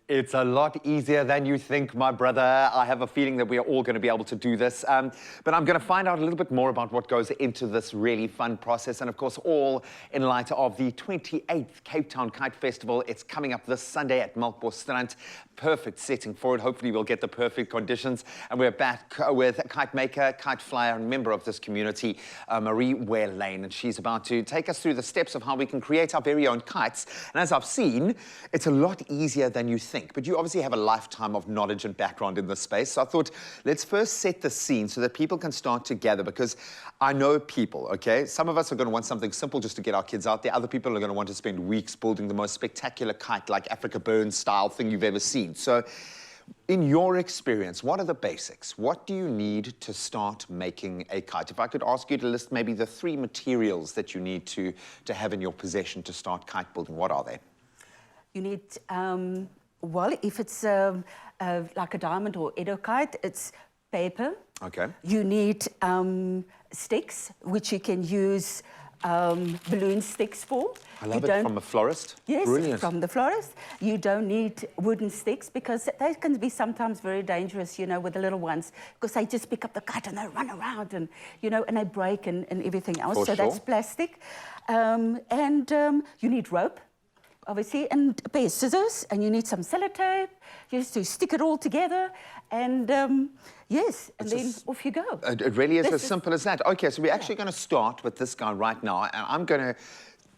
It's a lot easier than you think, my brother. I have a feeling that we are all going to be able to do this. But I'm going to find out a little bit more about what goes into this really fun process. And of course, all in light of the 28th Cape Town Kite Festival. It's coming up this Sunday at Melkbosstrand. Perfect setting for it. Hopefully we'll get the perfect conditions. And we're back with kite maker, kite flyer, and member of this community, Marie Lane. And she's about to take us through the steps of how we can create our very own kites. And as I've seen, it's a lot easier than you think. But you obviously have a lifetime of knowledge and background in this space. So I thought, let's first set the scene so that people can start together, because I know people, okay? Some of us are going to want something simple just to get our kids out there. Other people are going to want to spend weeks building the most spectacular kite, like Africa Burn style thing you've ever seen. So in your experience, what are the basics? What do you need to start making a kite? If I could ask you to list maybe the 3 materials that you need to have in your possession to start kite building, what are they? You need, well, if it's like a diamond or Edo kite, it's paper. Okay. You need sticks, which you can use balloon sticks for. I love it from a florist. Yes, brilliant. From the florist. You don't need wooden sticks, because they can be sometimes very dangerous, you know, with the little ones, because they just pick up the kite and they run around and, you know, and they break and everything else. For so sure. That's plastic. You need rope, obviously, and a pair of scissors, and you need some sellotape just to stick it all together, and yes, and then off you go. It really is as simple as that. Okay, so we're actually going to start with this guy right now, and I'm going to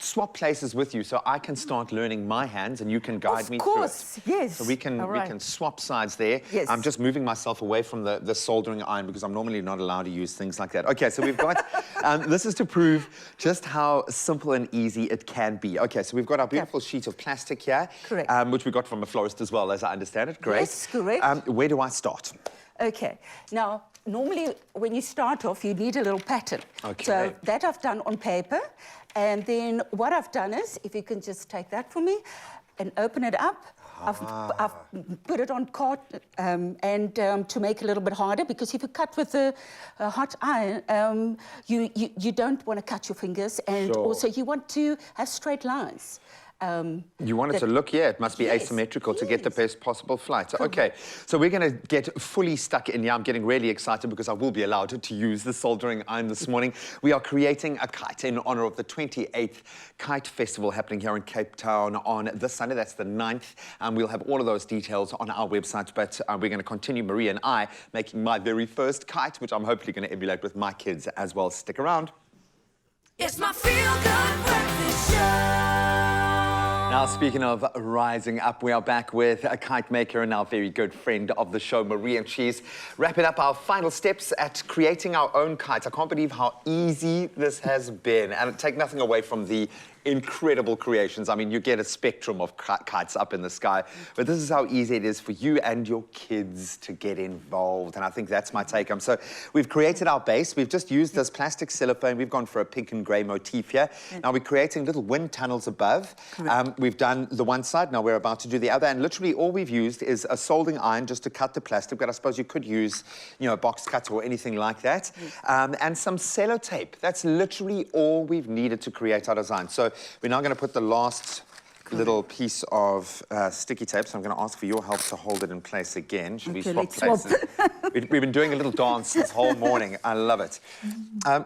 swap places with you so I can start learning my hands and you can guide me through it. Of course, yes. So we can swap sides there. Yes. I'm just moving myself away from the soldering iron, because I'm normally not allowed to use things like that. Okay, so we've got, this is to prove just how simple and easy it can be. Okay, so we've got our beautiful sheet of plastic here. Correct. Which we got from a florist as well, as I understand it. Great. Yes, correct. Where do I start? Okay, now, normally when you start off, you need a little pattern. Okay. So that I've done on paper. And then what I've done is, if you can just take that for me and open it up, I've put it on card to make it a little bit harder, because if you cut with a hot iron, you don't want to cut your fingers, and also you want to have straight lines. You want it to look, it must be asymmetrical to get the best possible flight. Okay, so we're going to get fully stuck in here. I'm getting really excited because I will be allowed to use the soldering iron this morning. We are creating a kite in honor of the 28th Kite Festival happening here in Cape Town on this Sunday. That's the 9th. We'll have all of those details on our website, but we're going to continue, Marie and I, making my very first kite, which I'm hopefully going to emulate with my kids as well. Stick around. It's my feel-good breakfast show. Now, speaking of rising up, we are back with a kite maker and our very good friend of the show, Marie, and she's wrapping up our final steps at creating our own kites. I can't believe how easy this has been, and take nothing away from the incredible creations. I mean, you get a spectrum of kites up in the sky, but this is how easy it is for you and your kids to get involved, and I think that's my take home. So we've created our base. We've just used this plastic cellophane. We've gone for a pink and grey motif here. Now we're creating little wind tunnels above. We've done the one side. Now we're about to do the other, and literally all we've used is a soldering iron just to cut the plastic, but I suppose you could use, you know, a box cutter or anything like that, and some sellotape. That's literally all we've needed to create our design. So we're now going to put the last little piece of sticky tape, so I'm going to ask for your help to hold it in place again. Should we swap places? We've been doing a little dance this whole morning. I love it.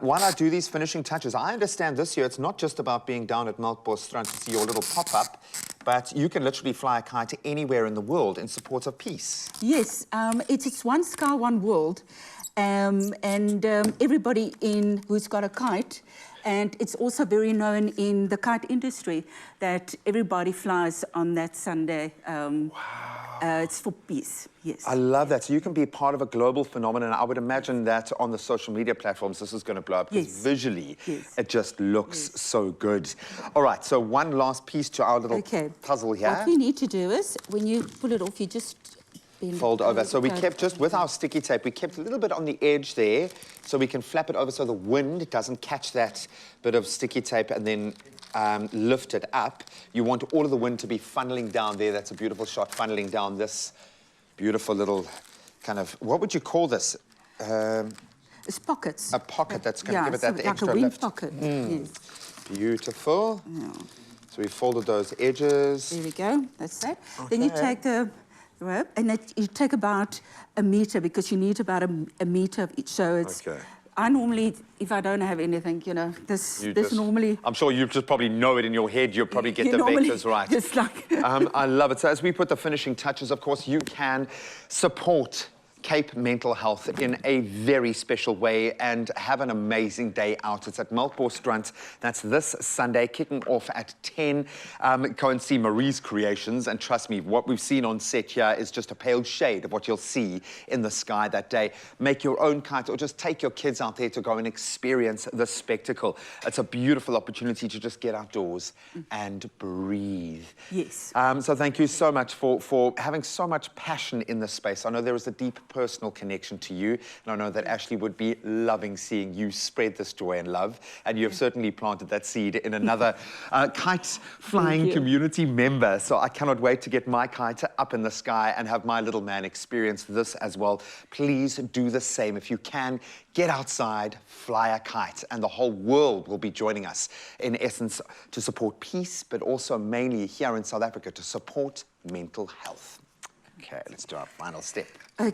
While I do these finishing touches, I understand this year it's not just about being down at Melkbosstrand to see your little pop-up, but you can literally fly a kite anywhere in the world in support of peace. Yes, it's one sky, one world, and everybody who's got a kite. And it's also very known in the kite industry that everybody flies on that Sunday. Wow. It's for peace, yes. I love that. So you can be part of a global phenomenon. I would imagine that on the social media platforms, this is going to blow up, because visually, it just looks so good. All right, so one last piece to our little puzzle here. What we need to do is, when you pull it off, you just fold over. So we kept, just with our sticky tape, we kept a little bit on the edge there, so we can flap it over so the wind doesn't catch that bit of sticky tape and then lift it up. You want all of the wind to be funneling down there. That's a beautiful shot, funneling down this beautiful little kind of, what would you call this? It's pockets. A pocket that's going to give it that like extra a wind lift. pocket. Yes. Beautiful. So we folded those edges. There we go. That's that. Then you take the rope, and you take about a meter, because you need about a meter of each. So it's. Okay. I normally, if I don't have anything, you know, this normally. I'm sure you just probably know it in your head. You'll probably get you the normally vectors right. Just like. I love it. So as we put the finishing touches, of course, you can support Cape Mental Health in a very special way and have an amazing day out. It's at Melkbos. That's this Sunday, kicking off at 10. Go and see Marie's creations, and trust me, what we've seen on set here is just a pale shade of what you'll see in the sky that day. Make your own kite, or just take your kids out there to go and experience the spectacle. It's a beautiful opportunity to just get outdoors and breathe. Yes. So thank you so much for having so much passion in this space. I know there is a deep personal connection to you, and I know that Ashley would be loving seeing you spread this joy and love, and you have certainly planted that seed in another kite flying community member. So I cannot wait to get my kite up in the sky and have my little man experience this as well. Please do the same. If you can, get outside, fly a kite, and the whole world will be joining us, in essence, to support peace, but also mainly here in South Africa to support mental health. Okay, let's do our final step.